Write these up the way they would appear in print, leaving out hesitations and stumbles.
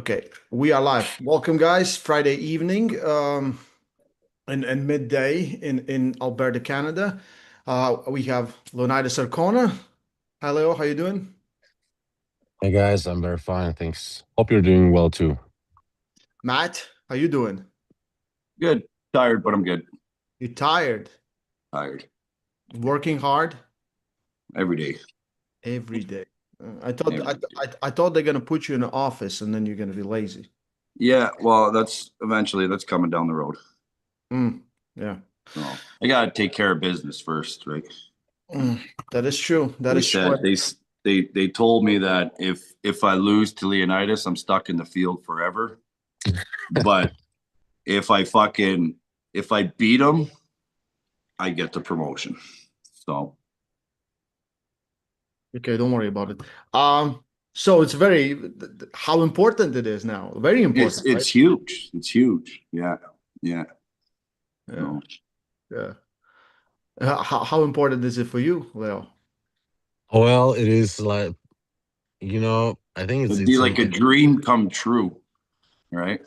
Okay, we are live. Welcome, guys. Friday evening, and midday in Alberta, Canada. We have Leonidas Arkona. Hi, Leo. How you doing? Hey guys, I'm very fine, thanks. Hope you're doing well too. Matt, how you doing? Good. Tired, but I'm good. You tired? Tired Working hard every day. every day. I thought Every I, day. I thought they're gonna put you in an office and then you're gonna be lazy. Yeah, well, that's coming down the road. Yeah. So I gotta take care of business first, right? Mm, that is true. That They is true. said they told me that if I lose to Leonidas, I'm stuck in the field forever. But if I beat him, I get the promotion. So Okay, don't worry about it. So it's how important it is now. Very it's important, right? it's huge. It's huge. Yeah, yeah. Yeah, So yeah. How important is it for you, Leo? Well, it is like I think it's it'd be it's like a dream come true, right?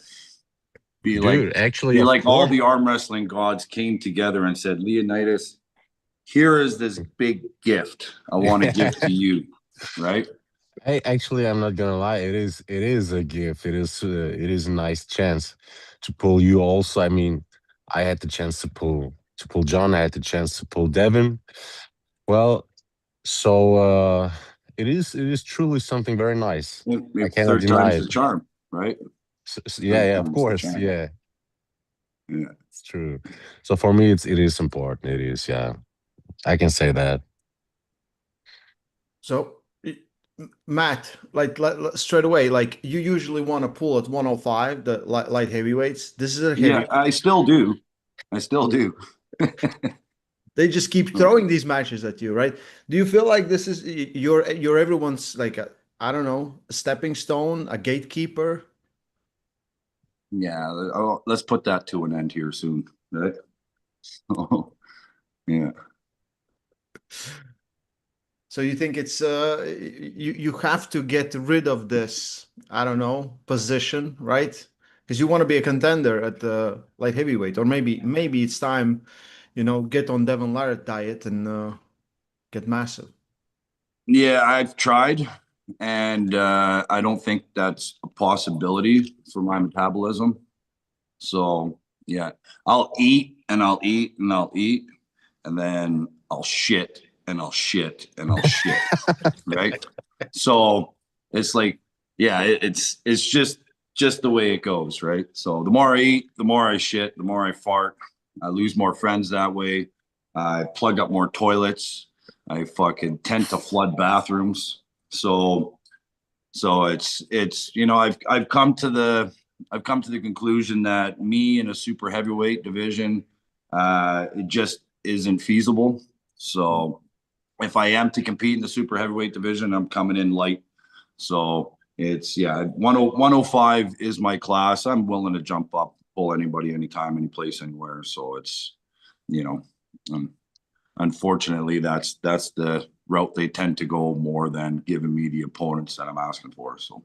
Be like dude, actually, be of like all course. the arm wrestling gods came together and said, Leonidas, here is this big gift I want to give to you, right? I'm not gonna lie. It is a gift. It is a nice chance to pull you. Also, I mean, I had the chance to pull John. I had the chance to pull Devin. Well, so it is truly something very nice. I If cannot third deny time's it. the charm, right? Yeah, Third yeah, of time's the course, charm. yeah, Yeah. it's true. So for me, it is important. It is, yeah. I can say that. So, Matt, straight away, like you usually want to pull at 105, the light heavyweights. This is a Yeah, heavy. I still do. I still do. They just keep throwing these matches at you, right? Do you feel like this is you're everyone's like I don't know, a stepping stone, a gatekeeper? Yeah, let's put that to an end here soon, right? Yeah. So you think it's you have to get rid of this, I don't know, position, right? Because you want to be a contender at the light heavyweight, or maybe it's time, get on Devon Larratt diet and get massive. Yeah, I've tried, and I don't think that's a possibility for my metabolism. So yeah, I'll eat and I'll eat and I'll eat, and then I'll shit and I'll shit and I'll shit. Right? So it's like, yeah, it's just the way it goes, right? So the more I eat, the more I shit, the more I fart. I lose more friends that way. I plug up more toilets. I fucking tend to flood bathrooms. So it's I've come to the conclusion that me in a super heavyweight division, it just isn't feasible. So if I am to compete in the super heavyweight division, I'm coming in light. So it's, yeah, 105 is my class. I'm willing to jump up, pull anybody, anytime, any place, anywhere. So it's, you know, um, unfortunately, that's the route they tend to go more than giving me the opponents that I'm asking for. So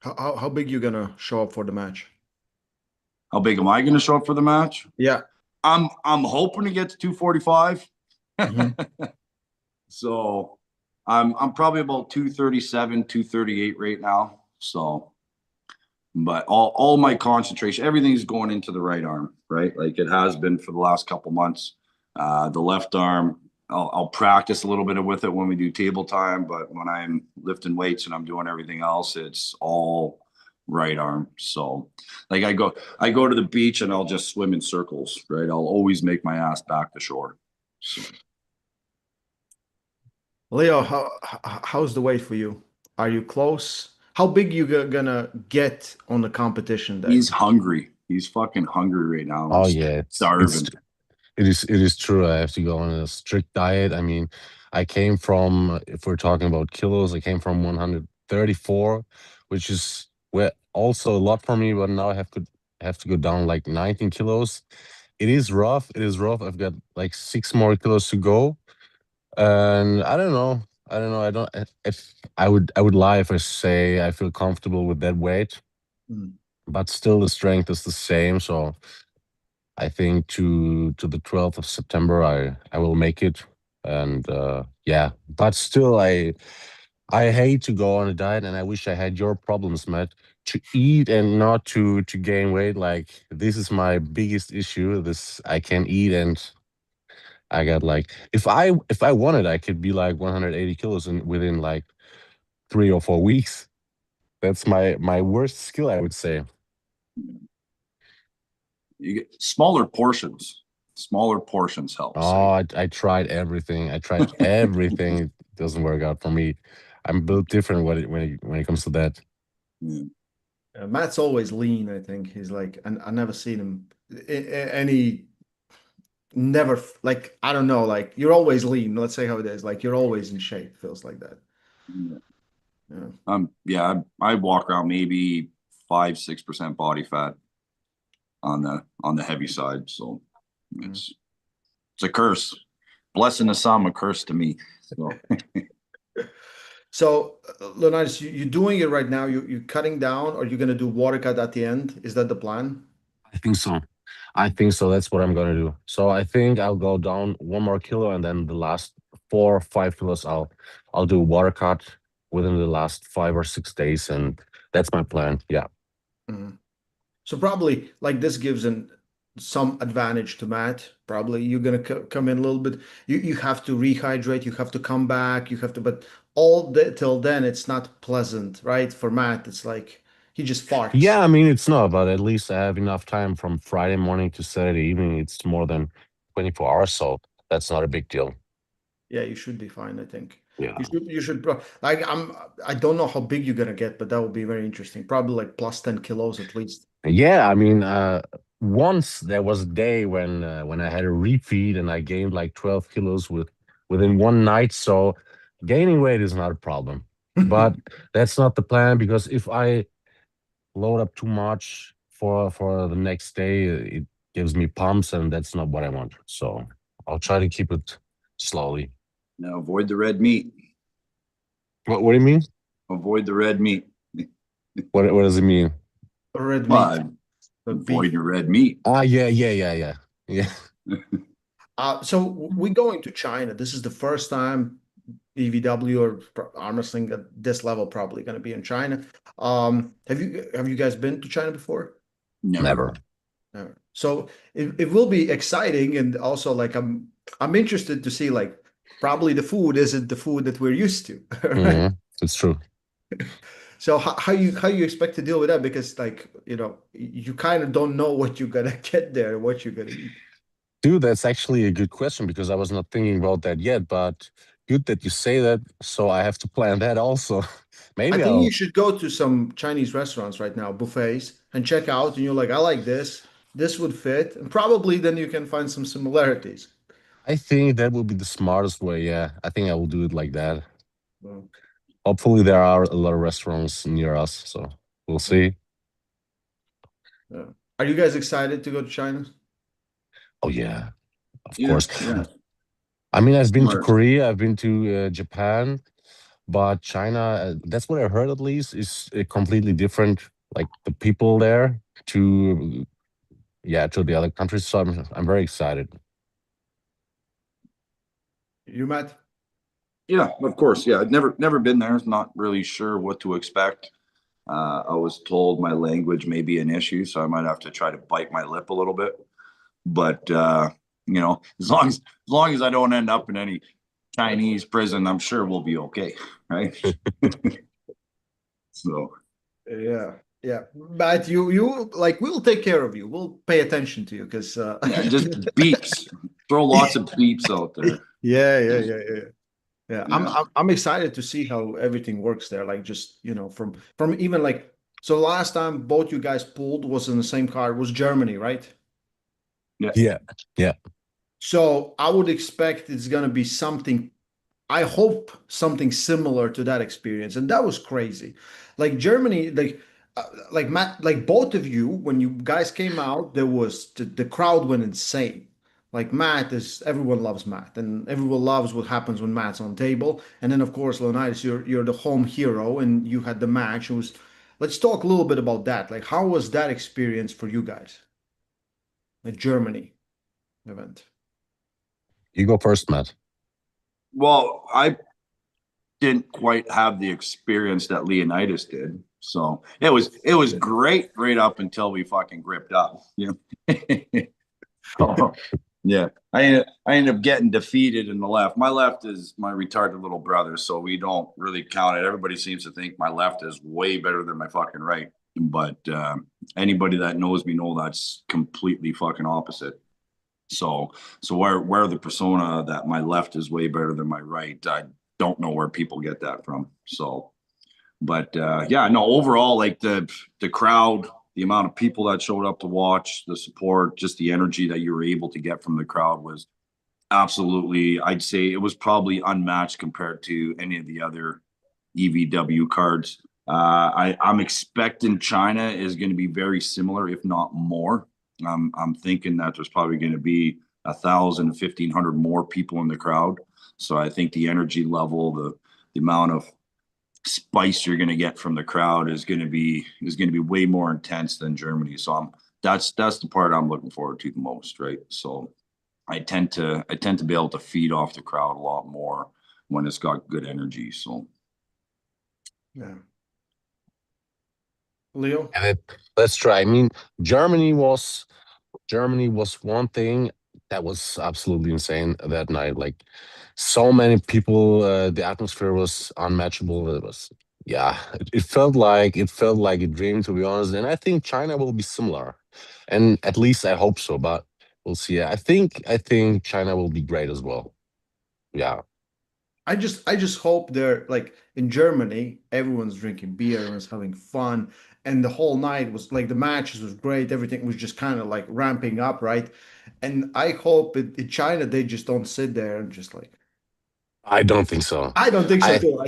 How big you gonna show up for the match? how big am I going to show up for the match? Yeah. I'm hoping to get to 245. Mhm. So I'm probably about 237, 238 right now. So, but all my concentration, everything's going into the right arm, right? Like it has been for the last couple months. The left arm, I'll practice a little bit with it when we do table time, but when I'm lifting weights and I'm doing everything else, it's all right arm. So, like I go to the beach and I'll just swim in circles, right? I'll always make my ass back to shore. So. Leo, how's the weight for you? Are you close? How big you gonna get on the competition day? He's hungry. He's fucking hungry right now. Oh He's yeah, starving. it is true. I have to go on a strict diet. I mean, I came from, if we're talking about kilos, I came from 134, which is where also a lot for me, but now I have to go down like 19 kilos. It is rough. It is rough. I've got like 6 more kilos to go. And I don't know. I don't know. I don't if I would lie if I say I feel comfortable with that weight. Mm. but still the strength is the same. So I think to the 12th of September, I will make it. And yeah, but still, I hate to go on a diet, and I wish I had your problems, Matt. To eat and not to gain weight, like this is my biggest issue. This I can eat, and I got like if I wanted, I could be like 180 kilos in within like 3 or 4 weeks. That's my worst skill, I would say. You get smaller portions. Smaller portions helps. Oh, I tried everything. I tried everything. It doesn't work out for me. I'm built different when it comes to that. Yeah. Matt's always lean, I think. He's like, and I never seen him any, never, like, I don't know, like, you're always lean. Let's say how it is. Like, you're always in shape, feels like that. Yeah. Yeah. Yeah, I walk around maybe 5-6% body fat on the heavy side. So it's a curse. Blessing to some, a curse to me. So So, Leonidas, you're doing it right now. You're cutting down, or you're going to do water cut at the end? Is that the plan? I think so. I think so. That's what I'm gonna do. So I think I'll go down 1 more kilo, and then the last 4 or 5 kilos, I'll do water cut within the last 5 or 6 days, and that's my plan. Yeah. Mhm. So probably like this gives some advantage to Matt. Probably you're gonna come in a little bit. You have to rehydrate. You have to come back. You have to, but till then it's not pleasant, right? For Matt, it's like he just farts. Yeah, I mean it's not, but at least I have enough time from Friday morning to Saturday evening. It's more than 24 hours, so that's not a big deal. Yeah, you should be fine. I think Yeah. you should like I don't know how big you're gonna get, but that would be very interesting. Probably like plus 10 kilos at least. Yeah, I mean, once there was a day when I had a refeed and I gained like 12 kilos within one night. So gaining weight is not a problem, but that's not the plan, because if I load up too much for the next day, it gives me pumps, and that's not what I want. So I'll try to keep it slowly. now avoid the red meat. What do you mean? Avoid the red meat. What does it mean? Red meat, Well, but avoid beef. your red meat. Ah, yeah. So we're going to China. This is the first time EVW or arm wrestling at this level probably going to be in China. Have you guys been to China before? Never. Never. No. So it will be exciting, and also like I'm interested to see, like, probably the food isn't the food that we're used to, right? It's true. So how you expect to deal with that? Because like you kind of don't know what you're gonna get there, what you're gonna eat. Dude, that's actually a good question, because I was not thinking about that yet, but good that you say that. So I have to plan that also. I Maybe think you I'll, should go to some Chinese restaurants right now, buffets, and check out, and you're like, I like this. This would fit, and probably then you can find some similarities. I think that will be the smartest way. Yeah, I think I will do it like that. Well, Hopefully, there are a lot of restaurants near us. So we'll see. yeah. Are you guys excited to go to China? Oh, yeah, of Yeah, course. yeah. I mean, I've been to Smart. Korea, I've been to Japan, but China, that's what I heard at least, is completely different. Like the people there to, yeah, to the other countries. So I'm very excited. You, Matt? Yeah, of course. Yeah, I'd never been there. Not really sure what to expect. I was told my language may be an issue, so I might have to try to bite my lip a little bit. But as long as I don't end up in any Chinese prison, I'm sure we'll be okay, right? So Yeah, yeah. But you like we'll take care of you. We'll pay attention to you because yeah, just beeps. Throw lots of beeps out there. yeah. I'm, Yeah. I'm I'm excited to see how everything works there. Like just from even like so last time both you guys pulled was in the same car, was Germany, right? Yeah. Yeah, yeah. So I would expect it's gonna be something. I hope something similar to that experience, and that was crazy. Like Germany, like Matt, like both of you, when you guys came out, there was the crowd went insane. Like Matt is everyone loves Matt, and everyone loves what happens when Matt's on table. And then of course, Leonidas, you're the home hero, and you had the match. It was let's talk a little bit about that. Like, how was that experience for you guys? The Germany event. You go first, Matt. Well, I didn't quite have the experience that Leonidas did. So it was great right up until we fucking gripped up. You know? So, yeah. I ended up getting defeated in the left. My left is my retarded little brother, so we don't really count it. Everybody seems to think my left is way better than my fucking right. But anybody that knows me know that's completely fucking opposite. So where the persona that my left is way better than my right, I don't know where people get that from. So, but yeah, no, overall, like the crowd, the amount of people that showed up to watch, the support, just the energy that you were able to get from the crowd was absolutely, I'd say it was probably unmatched compared to any of the other EVW cards. I'm expecting China is going to be very similar, if not more. I'm thinking that there's probably going to be 1,000, 1,500 more people in the crowd. So I think the energy level, the amount of spice you're going to get from the crowd is going to be way more intense than Germany. So that's the part I'm looking forward to the most, right? So I tend to be able to feed off the crowd a lot more when it's got good energy. So Yeah. Leo? And let's try. I mean, Germany was one thing that was absolutely insane that night. Like so many people, the atmosphere was unmatchable. It was, yeah, it felt like a dream, to be honest. And I think China will be similar, and at least I hope so. But we'll see. I think China will be great as well. Yeah. I just hope they're like in Germany, everyone's drinking beer, everyone's having fun, and the whole night was like the matches was great, everything was just kind of like ramping up, right? And I hope in China they just don't sit there and just like I don't think so. I don't think so I too.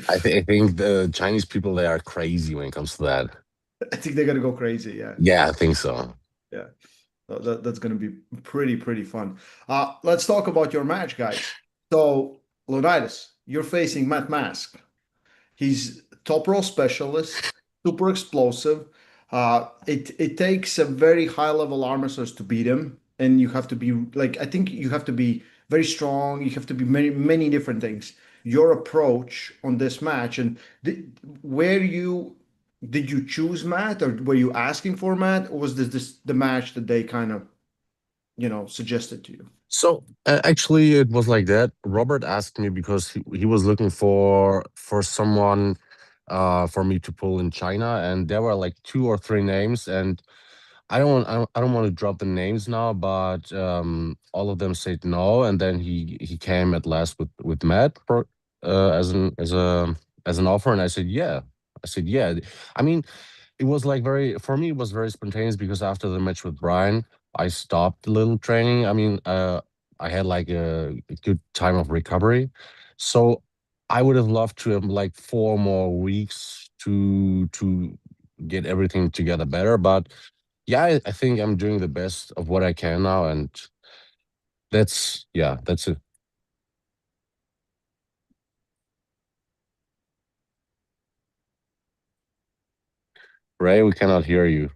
I think the Chinese people, they are crazy when it comes to that. I think they're gonna go crazy. Yeah, Yeah, I think so. yeah. That's gonna be pretty fun. Let's talk about your match, guys. So Leonidas, you're facing Matt Mask. He's top row specialist, super explosive. It takes a very high level armor wrestler to beat him, and you have to be like I think you have to be very strong. You have to be many different things. Your approach on this match and where you did you choose Matt or were you asking for Matt or was this the match that they kind of suggested to you? So actually, it was like that. Robert asked me because he was looking for someone for me to pull in China, and there were like two or three names, and I don't want to drop the names now, but all of them said no, and then he came at last with Matt for, as an offer, and I said yeah. I said yeah. I mean, it was like very for me it was very spontaneous because after the match with Brian, I stopped a little training. I mean, I had like a good time of recovery, so I would have loved to have like 4 more weeks to get everything together better. But yeah, I think I'm doing the best of what I can now, and that's it. Ray, we cannot hear you.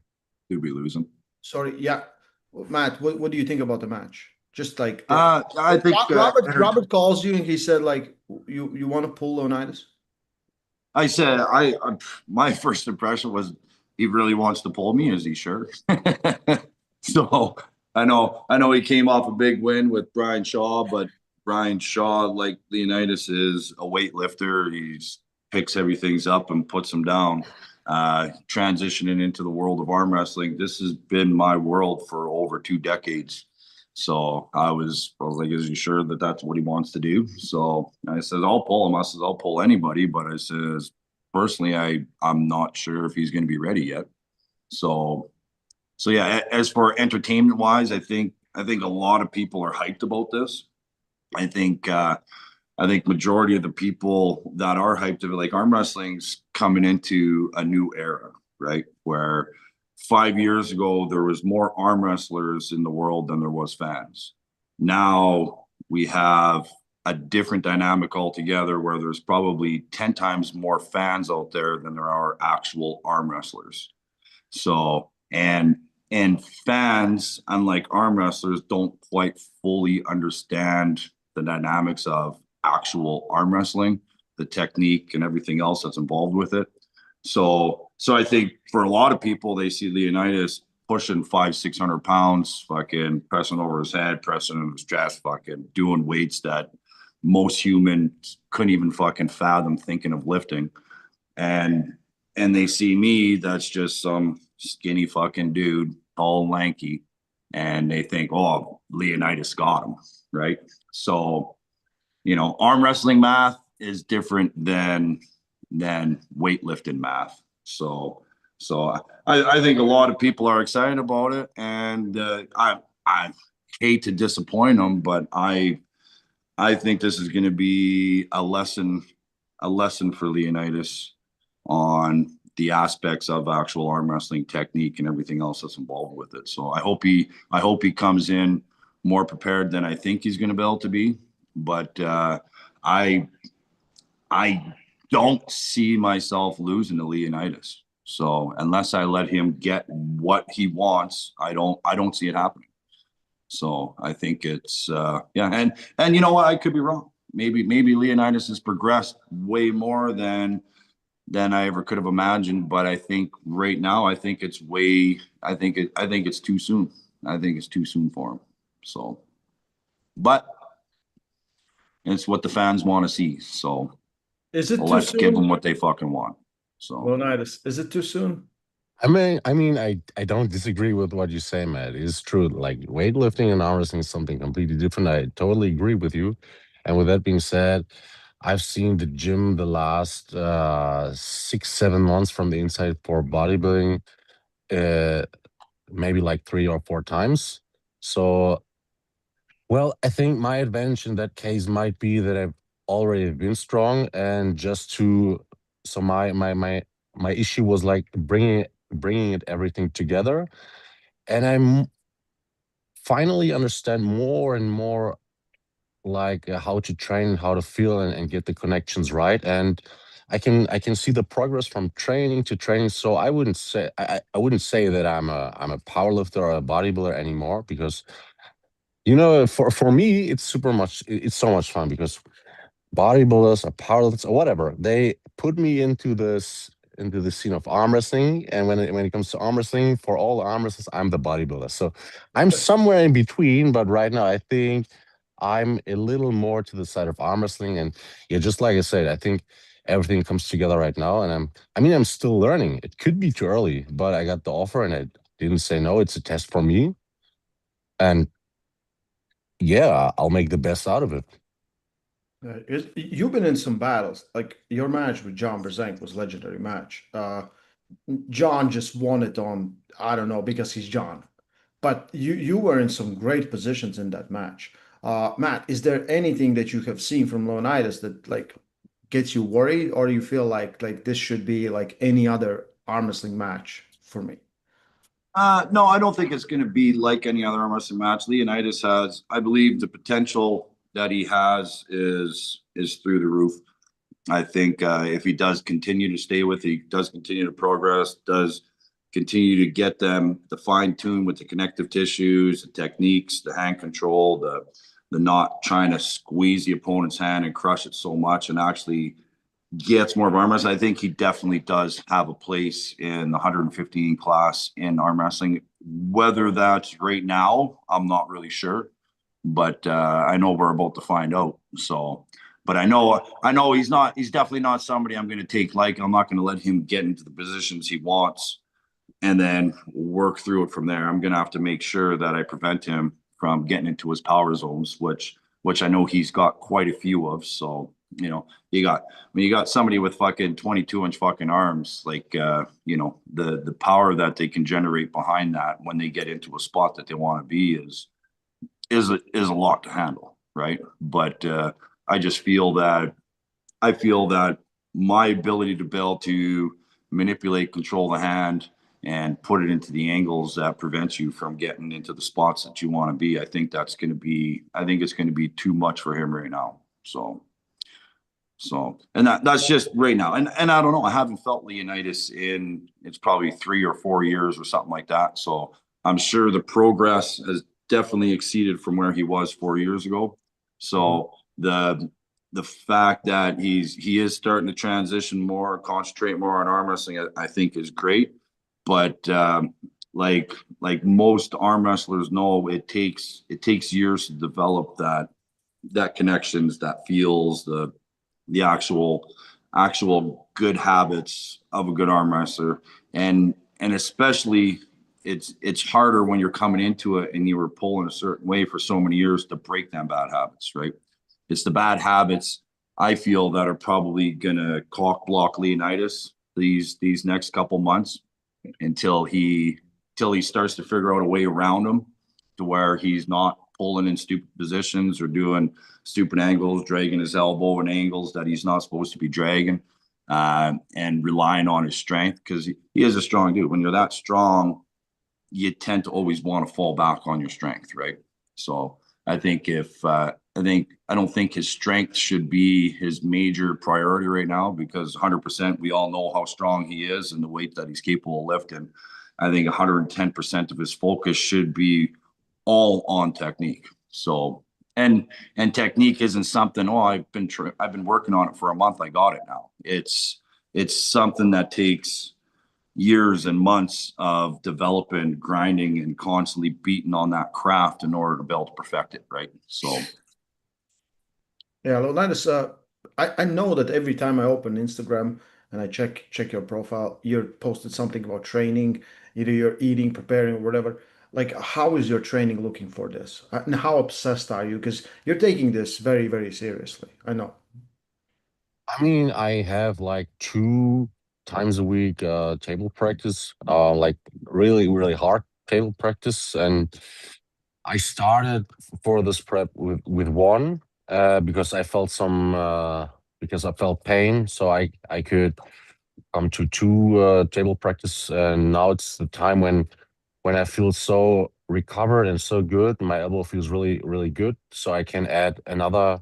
did we lose him? Sorry, yeah. Matt, what do you think about the match? Just like I think Robert calls you and he said like you want to pull Leonidas? I said my first impression was he really wants to pull me. Is he sure? So I know he came off a big win with Brian Shaw, but Brian Shaw, like Leonidas, is a weightlifter. He picks everything up and puts them down. Transitioning into the world of arm wrestling, this has been my world for over 2 decades. So I was like, is he sure that that's what he wants to do? So I said, I'll pull him. I said, I'll pull anybody, but I says, personally, I'm not sure if he's going to be ready yet. So yeah, as for entertainment wise, I think a lot of people are hyped about this. I think majority of the people that are hyped of it, like arm wrestling's coming into a new era, right? Where 5 years ago there was more arm wrestlers in the world than there was fans. Now we have a different dynamic altogether, where there's probably 10 times more fans out there than there are actual arm wrestlers. So, and fans, unlike arm wrestlers, don't quite fully understand the dynamics of actual arm wrestling, the technique and everything else that's involved with it. So I think for a lot of people, they see Leonidas pushing 500-600 pounds, fucking pressing over his head, pressing in his chest, fucking doing weights that most humans couldn't even fucking fathom thinking of lifting. And they see me, that's just some skinny fucking dude, tall and lanky, and they think, oh, Leonidas got him, right? So, arm wrestling math is different than weightlifting math. So I think a lot of people are excited about it, and I hate to disappoint them, but I think this is going to be a lesson for Leonidas on the aspects of actual arm wrestling technique and everything else that's involved with it. So I hope he comes in more prepared than I think he's going to be able to be. But I don't see myself losing to Leonidas. So unless I let him get what he wants, I don't see it happening. So I think it's yeah, and you know what, I could be wrong. Maybe Leonidas has progressed way more than I ever could have imagined. But I think right now, I think it's too soon. I think it's too soon for him. So, but it's what the fans want to see. So Is it too let's give them soon, what they fucking want. So Leonidas? Is it too soon? I don't disagree with what you say, Matt. It's true. Like weightlifting and arm wrestling is something completely different. I totally agree with you. And with that being said, I've seen the gym the last 6, 7 months from the inside for bodybuilding, uh, maybe like 3 or 4 times. So, well, I think my advantage in that case might be that I've already been strong, and just to so my issue was like bringing it everything together, and finally understand more and more like how to train, how to feel, and get the connections right. And I can see the progress from training to training. So I wouldn't say that I'm a power lifter or a bodybuilder anymore, because for me it's so much fun, because bodybuilders or powerlifters or whatever, they put me into the scene of arm wrestling. And when it comes to arm wrestling, for all arm wrestlers, I'm the bodybuilder. So I'm somewhere in between, but right now I think I'm a little more to the side of arm wrestling. And yeah, just like I said, I think everything comes together right now. And I'm still learning. It could be too early, but I got the offer and I didn't say no. It's a test for me. And yeah, I'll make the best out of it. You've been in some battles. Like your match with John Brzenk was a legendary match. John just won it on, I don't know, because he's John. But you were in some great positions in that match. Matt, is there anything that you have seen from Leonidas that like gets you worried, or do you feel like this should be like any other arm wrestling match for me? no, I don't think it's going to be like any other arm wrestling match. Leonidas has, I believe, the potential that he has is through the roof. I think if he does continue to stay with, he does continue to progress, does continue to get them the fine tune with the connective tissues, the techniques, the hand control, the not trying to squeeze the opponent's hand and crush it so much, and actually gets more of arm wrestling. I think he definitely does have a place in the 115 class in arm wrestling. Whether that's right now, I'm not really sure, but I know we're about to find out. So, but I know he's definitely not somebody I'm going to take like. I'm not going to let him get into the positions he wants and then work through it from there. I'm going to have to make sure that I prevent him from getting into his power zones, which I know he's got quite a few of. So, when you got somebody with fucking 22-inch fucking arms, like, the power that they can generate behind that when they get into a spot that they want to be is a lot to handle, right? But I just feel that my ability to be able to manipulate, control the hand, and put it into the angles that prevents you from getting into the spots that you want to be. I think it's going to be too much for him right now. So, and that's just right now. And I don't know, I haven't felt Leonidas in, it's probably 3 or 4 years or something like that. So I'm sure the progress has definitely exceeded from where he was 4 years ago. So the fact that he is starting to transition more, concentrate more on arm wrestling, I think is great. But like most arm wrestlers know, it takes years to develop that connections, that feels, the actual good habits of a good arm wrestler. And especially it's harder when you're coming into it and you were pulling a certain way for so many years to break them bad habits, right? It's the bad habits, I feel, that are probably gonna cock block Leonidas these next couple months until he starts to figure out a way around them to where he's not pulling in stupid positions or doing stupid angles, dragging his elbow in angles that he's not supposed to be dragging, and relying on his strength, because he is a strong dude. When you're that strong, you tend to always want to fall back on your strength, right? So I think I don't think his strength should be his major priority right now, because 100% we all know how strong he is and the weight that he's capable of lifting. I think 110% of his focus should be all on technique. So and technique isn't something, oh, I've been working on it for a month, I got it now. It's something that takes years and months of developing, grinding, and constantly beating on that craft in order to be able to perfect it, right? So Yeah, Leonidas, I know that every time I open Instagram and I check your profile, you're posted something about training, either you're eating, preparing, or whatever. Like, how is your training looking for this? And how obsessed are you? Because you're taking this very, very seriously. I know. I mean, I have like 2 times a week table practice, like really, really hard table practice. And I started for this prep with one because I felt because I felt pain, so I could come to 2 table practice. And now it's the time when I feel so recovered and so good. My elbow feels really, really good, so I can add another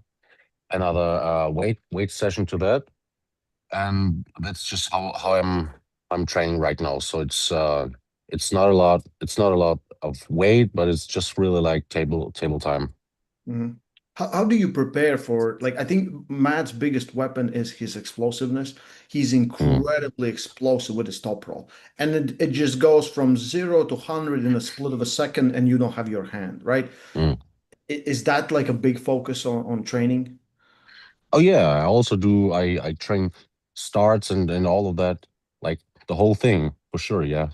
weight session to that. And that's just how I'm training right now. So it's not a lot of weight, but it's just really like table time. Mhm. How do you prepare for, like, I think Matt's biggest weapon is his explosiveness. He's Mm, incredibly explosive with his top roll. And it just goes from 0 to 100 in a split of a second, and you don't have your hand, right? mm. Is that like a big focus on training? Oh yeah, I also do. I train starts and all of that, like the whole thing for sure. Yeah,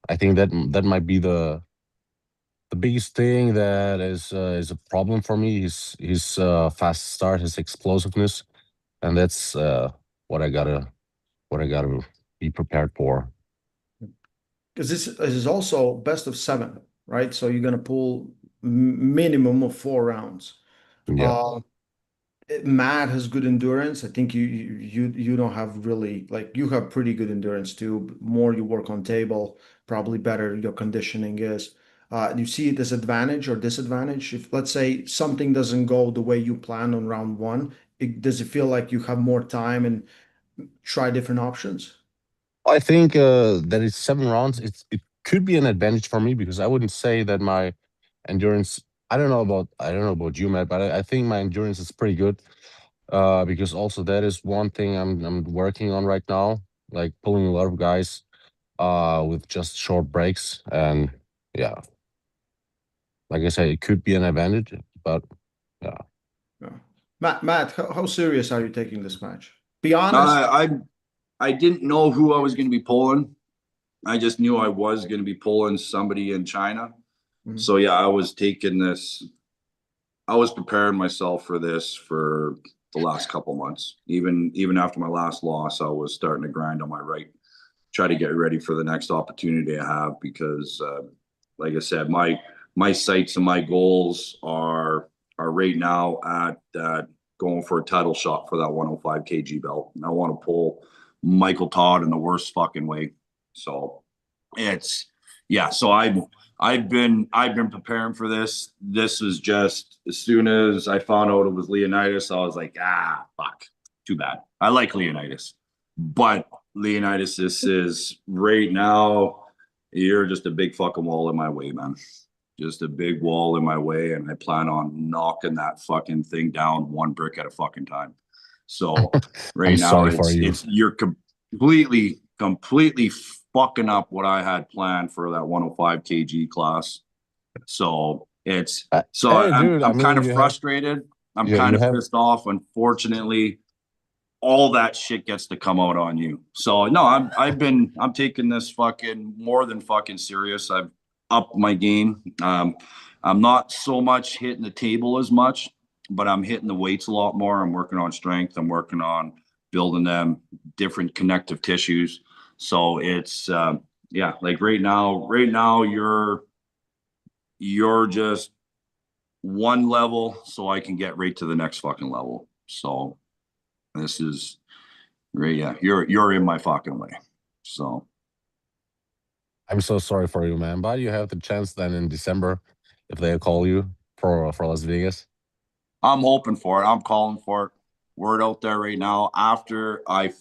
I think that might be the biggest thing that is a problem for me. His fast start, his explosiveness, and that's what I gotta what I gotta be prepared for. Because this is also best of 7, right? So you're going to pull minimum of 4 rounds. Yeah. Uh, Matt has good endurance. I think you don't have really, like, you have pretty good endurance too. More you work on table, probably better your conditioning is. Do you see it as advantage or disadvantage? If, let's say, something doesn't go the way you plan on round one, does it feel like you have more time and try different options? I think that it's 7 rounds. It could be an advantage for me because I wouldn't say that my endurance. I don't know about you, Matt, but I think my endurance is pretty good. Because also that is one thing I'm working on right now, like pulling a lot of guys with just short breaks. And yeah, like I say, it could be an advantage, but yeah. Yeah. Matt, how serious are you taking this match? Be honest. I didn't know who I was going to be pulling. I just knew I was going to be pulling somebody in China. Mhm. So yeah, I was taking this. I was preparing myself for this for the last couple months. Even after my last loss, I was starting to grind on my right, try to get ready for the next opportunity I have, because, like I said, my sights and my goals are right now at going for a title shot for that 105 kg belt. And I want to pull Michael Todd in the worst fucking way. So it's, yeah. So I've been preparing for this. This is just as soon as I found out it was Leonidas, I was like, fuck, too bad. I like Leonidas, but Leonidas, this is right now. You're just a big fucking wall in my way, man. Just a big wall in my way, and I plan on knocking that fucking thing down one brick at a fucking time. So right I'm now, sorry for you. it's you're completely fucking up what I had planned for that 105 kg class. So it's Hey, dude, I'm I kind mean, of frustrated. I'm yeah, kind you of have. pissed off. Unfortunately, all that shit gets to come out on you. So no, I'm taking this fucking more than fucking serious. I've upped my game. I'm not so much hitting the table as much, but I'm hitting the weights a lot more. I'm working on strength. I'm working on building them different connective tissues. So it's yeah, like right now you're just one level so I can get right to the next fucking level. So this is right, yeah, you're in my fucking way. So I'm so sorry for you, man. But you have the chance then in December if they call you for Las Vegas. I'm hoping for it. I'm calling for it. Word out there right now. After I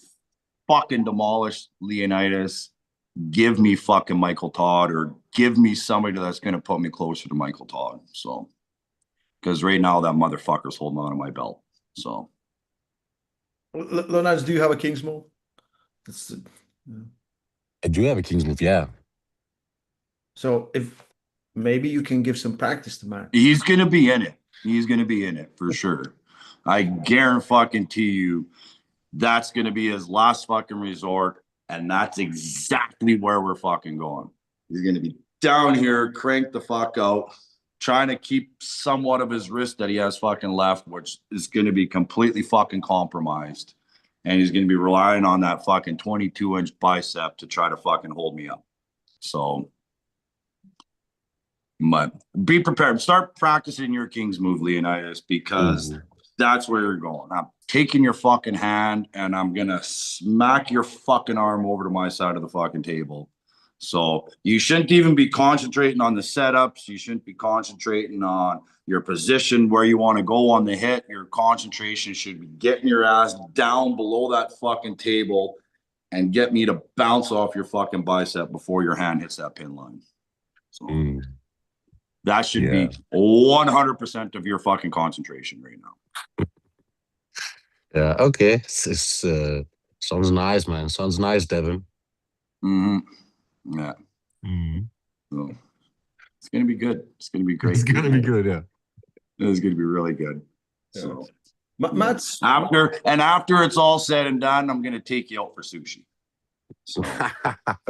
fucking demolish Leonidas, give me fucking Michael Todd, or give me somebody that's going to put me closer to Michael Todd. So, because right now that motherfucker's holding on to my belt. So, Leonidas, do you have a King's move? I do have a King's move, yeah. So if maybe you can give some practice to Matt. he's going to be in it. He's going to be in it for sure. I guarantee you that's going to be his last fucking resort. And that's exactly where we're fucking going. He's going to be down here, crank the fuck out, trying to keep somewhat of his wrist that he has fucking left, which is going to be completely fucking compromised. And he's going to be relying on that fucking 22-inch bicep to try to fucking hold me up. So, but be prepared. Start practicing your King's move, Leonidas, because that's where you're going. I'm taking your fucking hand and I'm going to smack your fucking arm over to my side of the fucking table. So you shouldn't even be concentrating on the setups. You shouldn't be concentrating on your position where you want to go on the hit. Your concentration should be getting your ass down below that fucking table and get me to bounce off your fucking bicep before your hand hits that pin line. So that should be 100% of your fucking concentration right now. Yeah, okay. It's sounds nice, man. Sounds nice, Devin. Yeah. So it's gonna be good. It's gonna be great. It's gonna be good, yeah. It's gonna be really good. So Matt's after it's all said and done, I'm gonna take you out for sushi. So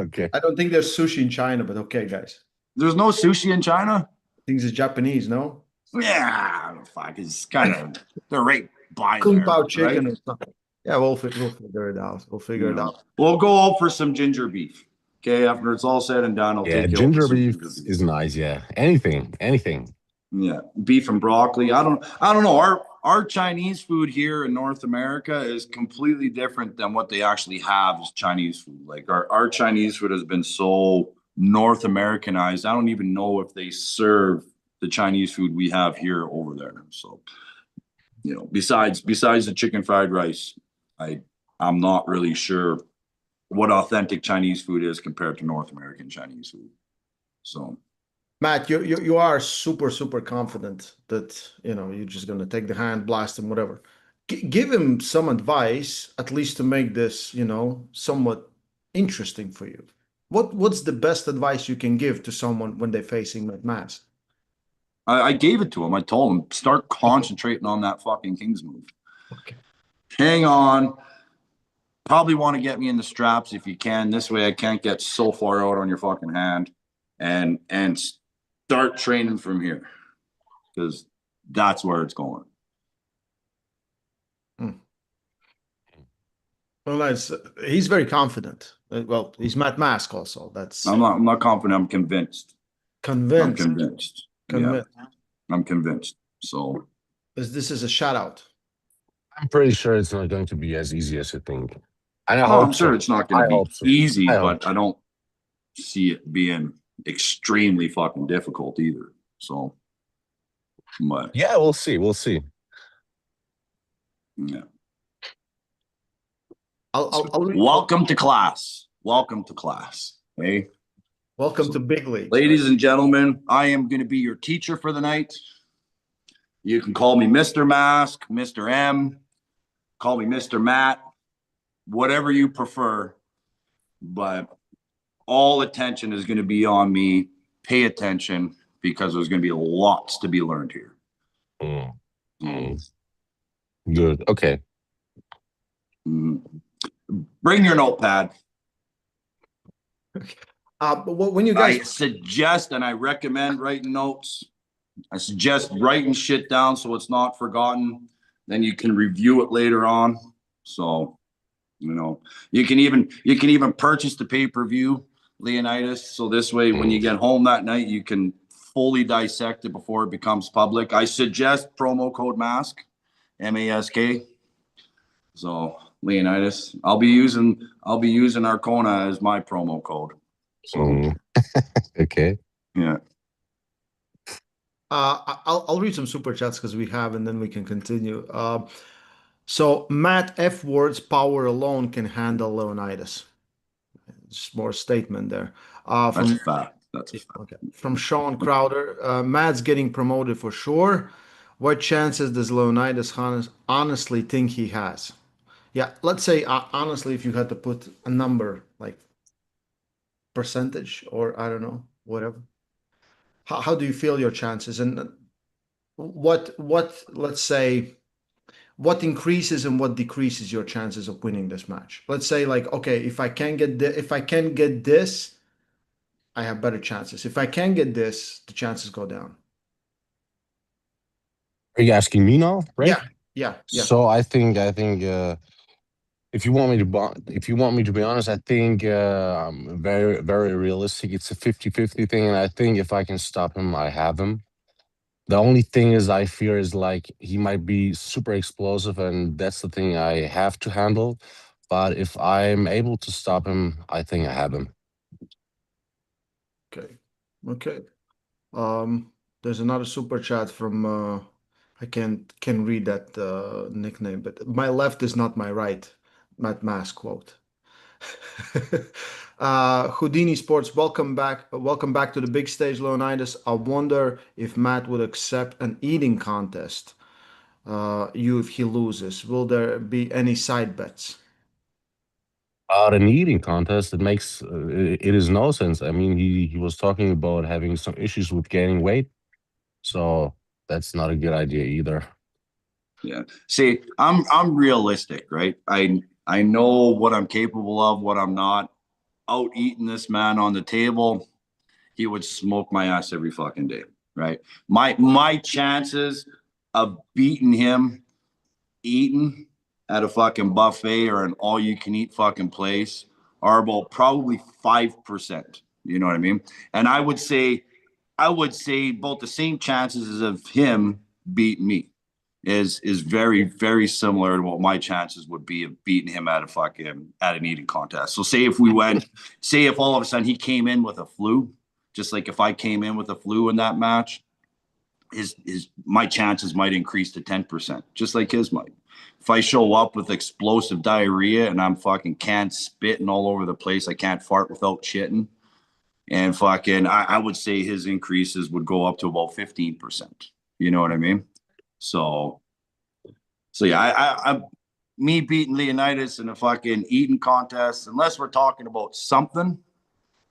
okay. I don't think there's sushi in China, but okay, guys. There's no sushi in China? I think it's Japanese, no? Yeah, fuck. It's kind of they're right by Kung there. Pao chicken Right? or something. Yeah, we'll figure it out. We'll figure it out. We'll go out for some ginger beef. Okay, after it's all said and done, I'll take you ginger out for beef is nice. Yeah, anything. Yeah, beef and broccoli. I don't know. Our Chinese food here in North America is completely different than what they actually have as Chinese food. Like our Chinese food has been so North Americanized. I don't even know if they serve the Chinese food we have here over there. So, besides the chicken fried rice, I'm not really sure what authentic Chinese food is compared to North American Chinese food. So, Matt, you are super, super confident that, you're just going to take the hand, blast him, whatever. Give him some advice, at least to make this, somewhat interesting for you. What's the best advice you can give to someone when they're facing that mask? I gave it to him. I told him, start concentrating on that fucking King's move. Okay. Hang on. Probably want to get me in the straps if you can. This way I can't get so far out on your fucking hand, and start training from here, because that's where it's going. Well, nice. He's very confident. Well, he's Matt Mask also. I'm not confident. I'm convinced. Convinced. I'm convinced. Convinced. Yeah, I'm convinced. So this is a shout out. I'm pretty sure it's not going to be as easy as you think. And I'm sure it's not going to be easy, but I don't see it being extremely fucking difficult either. So, but Yeah, we'll see. We'll see. yeah. Welcome to class. Welcome to class. Hey. Welcome to big leagues. Ladies and gentlemen, I am going to be your teacher for the night. You can call me Mr. Mask, Mr. M, call me Mr. Matt, whatever you prefer. But all attention is going to be on me. Pay attention because there's going to be lots to be learned here. Good. Okay. Bring your notepad. But when you guys, I suggest and I recommend writing notes. I suggest writing shit down so it's not forgotten. Then you can review it later on. So, you know, you can even purchase the pay-per-view, Leonidas. So this way, when you get home that night, you can fully dissect it before it becomes public. I suggest promo code MASK, MASK. So Leonidas, I'll be using Arkona as my promo code. So okay. Yeah. I'll read some super chats because we have, and then we can continue. So Matt F. Word's power alone can handle Leonidas. It's more statement there. That's a fact. That's a fact. Okay. From Sean Crowder, Matt's getting promoted for sure. What chances does Leonidas honestly think he has? Yeah, let's say honestly, if you had to put a number, like percentage or I don't know, whatever. How do you feel your chances, and what let's say what increases and what decreases your chances of winning this match? Let's say like, okay, if I can get this, I have better chances. If I can't get this, the chances go down. Are you asking me now, right? Yeah. So I think if you want me to be honest, I think I'm very, very realistic. It's a 50-50 thing, and I think if I can stop him, I have him. The only thing is I fear is like he might be super explosive, and that's the thing I have to handle. But if I'm able to stop him, I think I have him. Okay. There's another super chat from I can read that nickname, but my left is not my right. Matt Mask quote. Houdini Sports, welcome back to the big stage, Leonidas. I wonder if Matt would accept an eating contest. If he loses, will there be any side bets? An eating contest, it is no sense. I mean, he was talking about having some issues with gaining weight, so that's not a good idea either. Yeah. See, I'm realistic, right? I know what I'm capable of, what I'm not. Out eating this man on the table, he would smoke my ass every fucking day, right? My chances of beating him eating at a fucking buffet or an all-you-can-eat fucking place are about probably 5%. You know what I mean? And I would say about the same chances of him beating me is very, very similar to what my chances would be of beating him at an eating contest. So say if all of a sudden he came in with a flu, just like if I came in with a flu in that match, my chances might increase to 10%, just like his might. If I show up with explosive diarrhea and I'm fucking can't spitting all over the place, I can't fart without shitting, and I would say his increases would go up to about 15%. You know what I mean? So yeah, I me beating Leonidas in a fucking eating contest, unless we're talking about something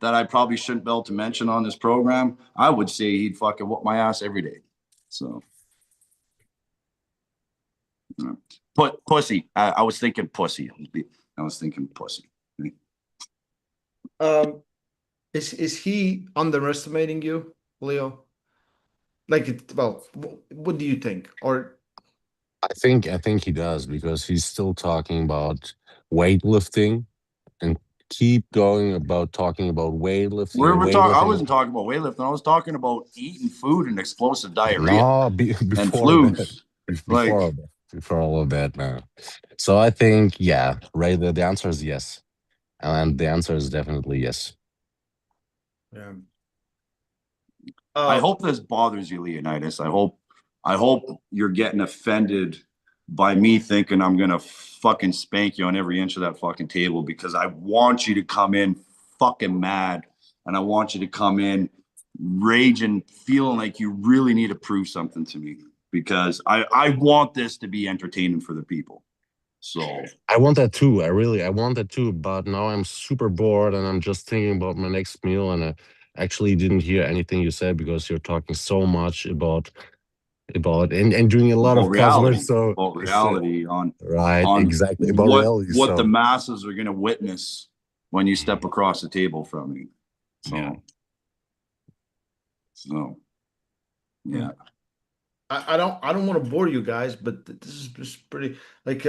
that I probably shouldn't be able to mention on this program, I would say he'd fucking whoop my ass every day. So, pussy. I was thinking pussy. I was thinking pussy. Is he underestimating you, Leo? What do you think? Or I think he does, because he's still talking about weightlifting and keep going about talking about weightlifting and weightlifting. I wasn't talking about weightlifting. I was talking about eating food and explosive diarrhea. No, and before that, flus. before all of that, man. So I think, yeah, right. The answer is yes, and the answer is definitely yes. yeah. I hope this bothers you, Leonidas. I hope you're getting offended by me thinking I'm gonna fucking spank you on every inch of that fucking table, because I want you to come in fucking mad, and I want you to come in raging, feeling like you really need to prove something to me, because I want this to be entertaining for the people. So I want that too. I want that too. But now I'm super bored and I'm just thinking about my next meal. And I actually didn't hear anything you said because you're talking so much about and doing a lot about of customers. reality, So about it's reality right, on exactly about reality. what the So masses are gonna witness when you step across the table from me. yeah, So yeah. I don't want to bore you guys, but this is just pretty like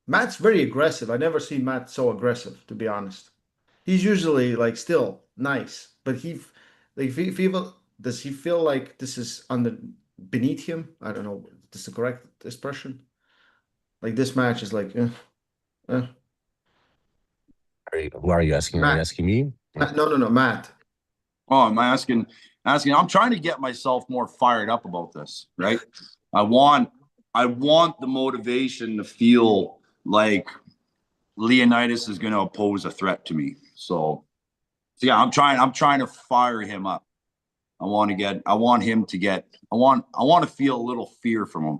Matt's very aggressive. I never see Matt so aggressive, to be honest. He's usually like still nice, but like feel does he feel like this is under beneath him? I don't know. Is this the correct expression? Like this match is like eh. who are you asking? Are you Matt. asking me? No, Matt. Oh, am I asking? I'm trying to get myself more fired up about this, right? I want the motivation to feel like Leonidas is going to pose a threat to me. So yeah, I'm trying to fire him up. I want him to get, I want to feel a little fear from him.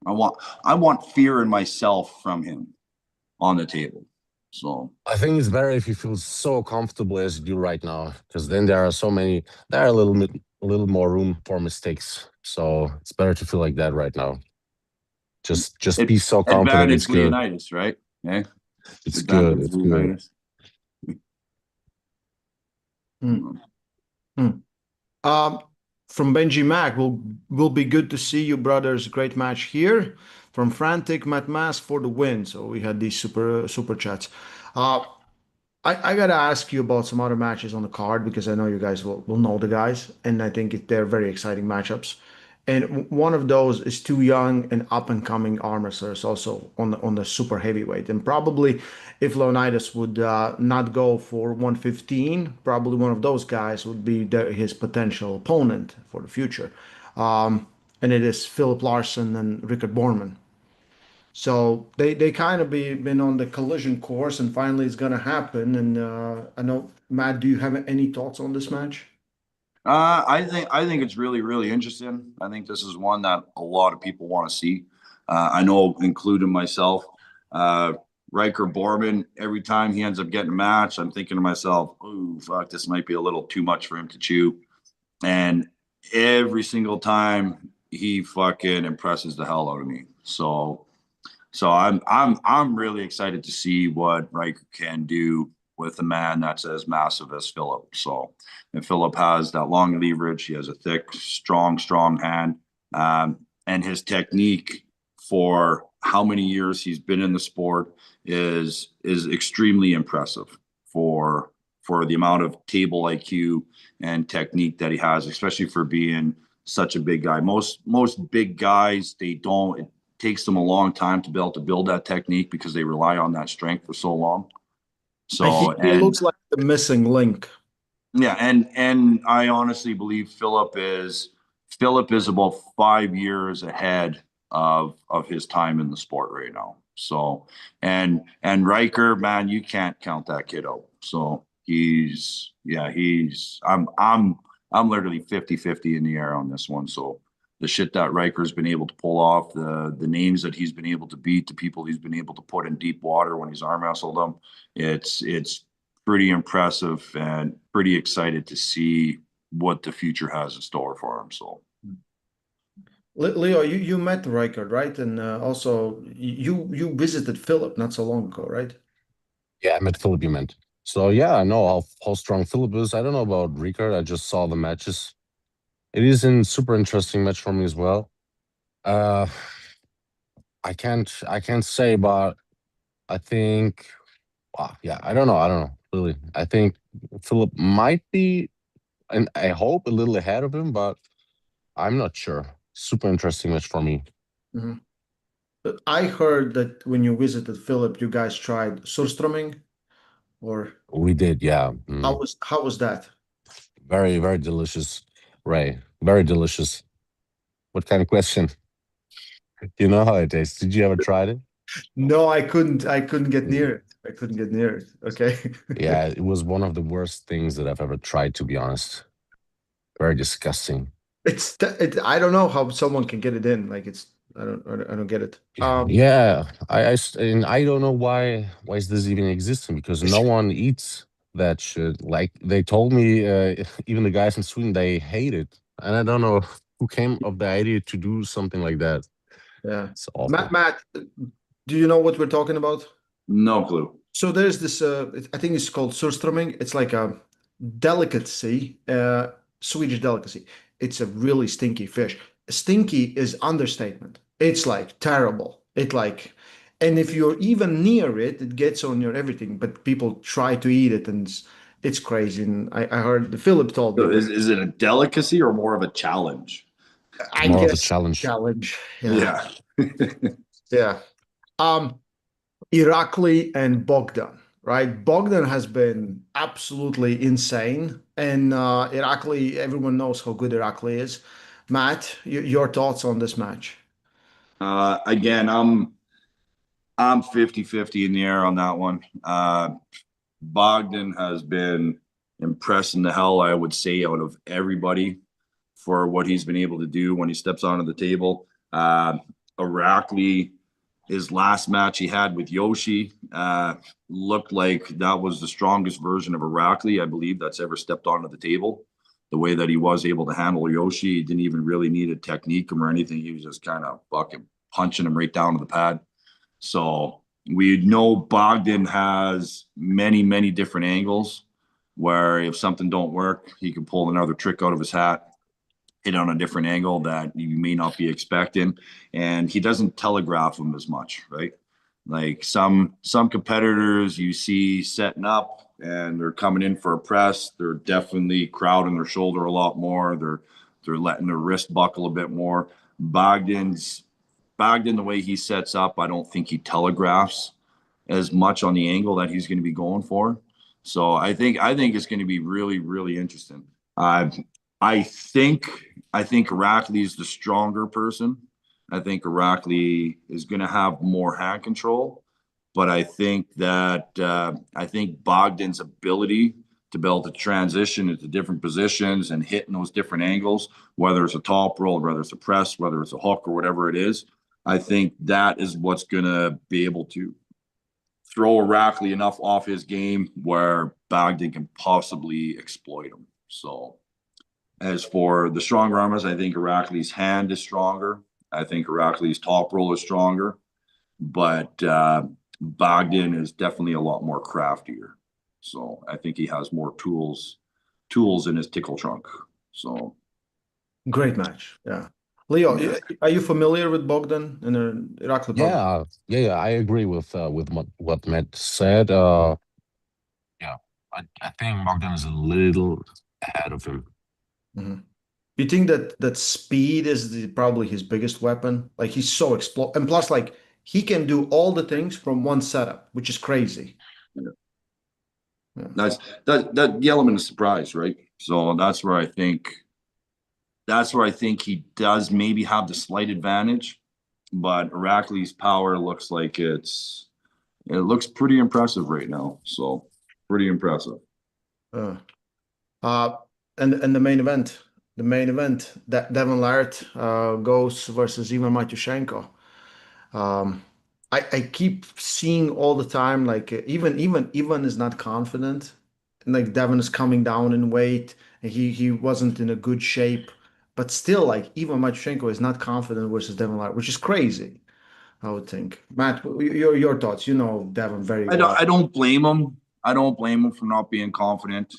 I want fear in myself from him on the table. So I think it's better if you feel so comfortable as you do right now, because then there are a little more room for mistakes. So it's better to feel like that right now. Just be so confident. It's advantage good. Leonidas, right? Yeah. It's good. Advantage It's good. Leonidas. Hmm. Hmm. Um, from Benji Mac, will be good to see you brothers. Great match here. From Frantic Matt Mass for the win. So we had these super chats. Uh, I gotta ask you about some other matches on the card because I know you guys will know the guys, and I think they're very exciting matchups. And one of those is two young and up and coming arm wrestlers also on the super heavyweight. And probably if Leonidas would not go for 115, probably one of those guys would be his potential opponent for the future. And it is Philip Larson and Rickard Borman. So they kind of been on the collision course, and finally it's gonna happen. And I know, Matt, do you have any thoughts on this match? I think it's really interesting. I think this is one that a lot of people want to see. I know, including myself. Riker Borman, every time he ends up getting a match, I'm thinking to myself, "Oh fuck, this might be a little too much for him to chew." And every single time he fucking impresses the hell out of me. So I'm really excited to see what Riker can do with a man that's as massive as Philip. So, and Philip has that long leverage. He has a thick, strong hand, and his technique for how many years he's been in the sport is extremely impressive for the amount of table IQ and technique that he has, especially for being such a big guy. Most big guys, they don't. It takes them a long time to be able to build that technique because they rely on that strength for so long. So He and looks like the missing link. yeah, and I honestly believe Philip is about 5 years ahead of his time in the sport right now. So and Riker, man, you can't count that kid out. So he's I'm literally 50-50 in the air on this one. So the shit that Riker's been able to pull off, the names that he's been able to beat, the people he's been able to put in deep water when he's arm wrestled them, it's pretty impressive and pretty excited to see what the future has in store for him. So Leo, you met Riker, right? And also you visited Philip not so long ago, right? Yeah, I met Philip. You meant. So yeah, I know how strong Philip is. I don't know about Ricard. I just saw the matches. It is a super interesting match for me as well. Uh, I can't say, but I think yeah, I don't know really. I think Philip might be, and I hope a little ahead of him, but I'm not sure. Super interesting match for me. Mhm. I heard that when you visited Philip, you guys tried surströmming, or We did, yeah. how was that? Very delicious. Ray, very delicious. What kind of question? You know how it tastes. Did you ever try it? No, I couldn't. I couldn't get near it. I couldn't get near it. Okay. Yeah, it was one of the worst things that I've ever tried, to be honest. Very disgusting. I don't know how someone can get it in. Like I don't get it. Yeah, and I don't know why is this even existing, because no one eats that shit. Like they told me, even the guys in Sweden, they hate it, and I don't know who came up the idea to do something like that. Yeah. It's awful. Matt, do you know what we're talking about? No clue. So there's this, I think it's called surströmming. It's like a delicacy, Swedish delicacy. It's a really stinky fish. Stinky is understatement. It's like terrible. And if you're even near it, it gets on your everything. But people try to eat it, and it's crazy. And I heard Philip told me So that. is it a delicacy or more of a challenge? I More of a guess challenge. challenge. Yeah. Yeah. Yeah. Um, Irakli and Bogdan, right? Bogdan has been absolutely insane, and Irakli, everyone knows how good Irakli is. Matt, your thoughts on this match? Again, I'm 50-50 in the air on that one. Bogdan has been impressing the hell, I would say, out of everybody for what he's been able to do when he steps onto the table. Irakli, his last match he had with Yoshi, looked like that was the strongest version of Irakli, I believe, that's ever stepped onto the table. The way that he was able to handle Yoshi, he didn't even really need a technique him or anything. He was just kind of fucking punching him right down to the pad. So we know Bogdan has many, many different angles where if something don't work, he can pull another trick out of his hat, hit on a different angle that you may not be expecting. And he doesn't telegraph them as much, right? Like some competitors you see setting up and they're coming in for a press, they're definitely crowding their shoulder a lot more. They're letting their wrist buckle a bit more. Bogdan, the way he sets up, I don't think he telegraphs as much on the angle that he's going to be going for. So I think it's going to be really, really interesting. I think Irakli is the stronger person. I think Irakli is going to have more hand control, but I think Bogdan's ability to be able to transition into different positions and hit in those different angles, whether it's a top roll, whether it's a press, whether it's a hook or whatever it is, I think that is what's going to be able to throw Irakli enough off his game where Bogdan can possibly exploit him. So as for the stronger armors, I think Irakli's hand is stronger. I think Irakli's top roll is stronger, but Bogdan is definitely a lot more craftier. So I think he has more tools in his tickle trunk. So Great match. Yeah. Leo, yeah. are you familiar with Bogdan and Irakli Bogdan? Yeah, I agree with what Matt said. Yeah, I think Bogdan is a little ahead of him. Mm-hmm. You think that speed is probably his biggest weapon? Like he's so explosive, and plus, like he can do all the things from one setup, which is crazy. Yeah. Yeah. That's the element of surprise, right? So that's where I think he does maybe have the slight advantage, but Irakli's power looks like it looks pretty impressive right now. So pretty impressive. Uh, uh, and the main event, that Devon Larratt goes versus Ivan Matyushenko. I keep seeing all the time, like even is not confident. Like Devon is coming down in weight, and he wasn't in a good shape. But still, like Ivan Matyushenko is not confident versus Devon Larratt, which is crazy, I would think. Matt, your thoughts? You know Devon very well. I don't blame him. I don't blame him for not being confident.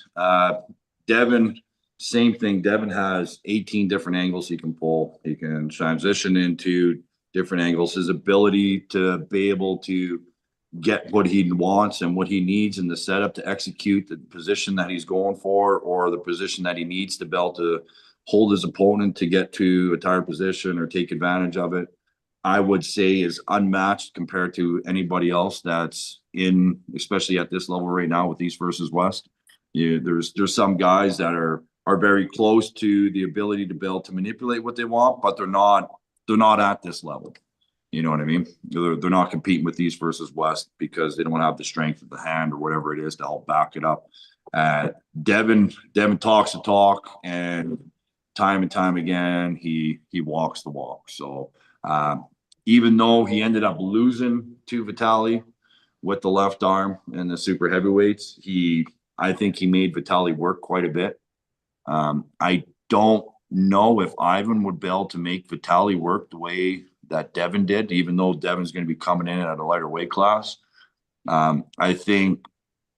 Devon, same thing. Devon has 18 different angles he can pull. He can transition into different angles. His ability to be able to get what he wants and what he needs in the setup to execute the position that he's going for, or the position that he needs to be able to hold his opponent to get to a tired position or take advantage of it, I would say is unmatched compared to anybody else that's in, especially at this level right now with East versus West. There's some guys that are are very close to the ability to be able to manipulate what they want, but they're not at this level. You know what I mean? They're not competing with East versus West because they don't have the strength of the hand or whatever it is to help back it up. Devin talks the talk, and time again he walks the walk. So even though he ended up losing to Vitali with the left arm and the super heavyweights, I think he made Vitali work quite a bit. I don't know if Ivan would be able to make Vitali work the way that Devin did, even though Devin's going to be coming in at a lighter weight class. I think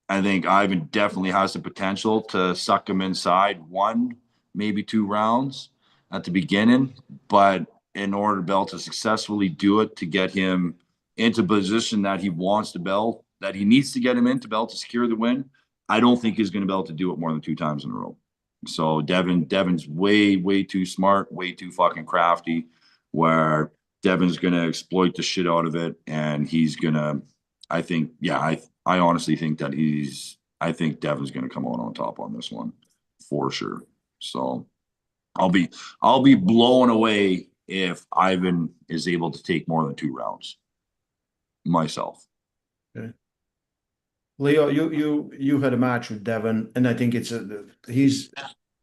Ivan definitely has the potential to suck him inside 1, maybe 2 rounds at the beginning, but in order to be able to successfully do it, to get him into position that he wants to belt, that he needs to get him into belt to secure the win, I don't think he's going to be able to do it more than 2 times in a row. So Devin's way too smart, way too fucking crafty, where Devin's going to exploit the shit out of it, and he's going to, I think, I honestly think that I think Devin's going to come out on top on this one for sure. So I'll be blown away if Ivan is able to take more than 2 rounds myself. Okay. Leo, you had a match with Devin, and I think he's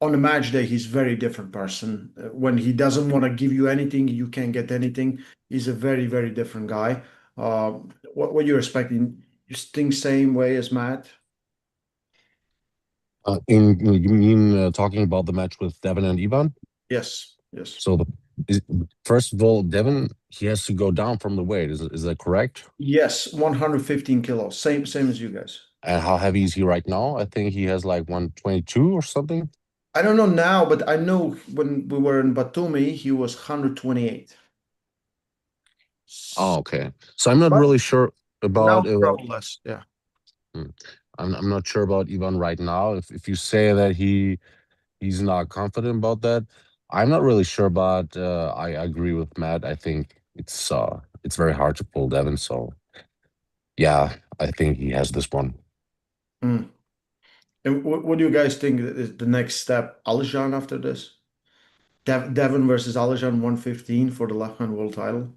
on the match day. He's a very different person. When he doesn't want to give you anything, you can't get anything. He's a very different guy. What you're expecting? You think same way as Matt? You mean talking about the match with Devin and Ivan? Yes. So first of all, Devin, he has to go down from the weight. Is that correct? Yes, 115 kilos, same as you guys. And how heavy is he right now? I think he has like 122 or something. I don't know now, but I know when we were in Batumi, he was 128. Oh, okay. So I'm not But really sure about probably less. Yeah. I'm not sure about Ivan right now. If you say that he's not confident about that, I'm not really sure. But I agree with Matt. I think it's very hard to pull Devin. So yeah, I think he has this one. Mm. And what do you guys think is the next step? Alijan after this? Devin versus Alijan 115 for the left hand world title.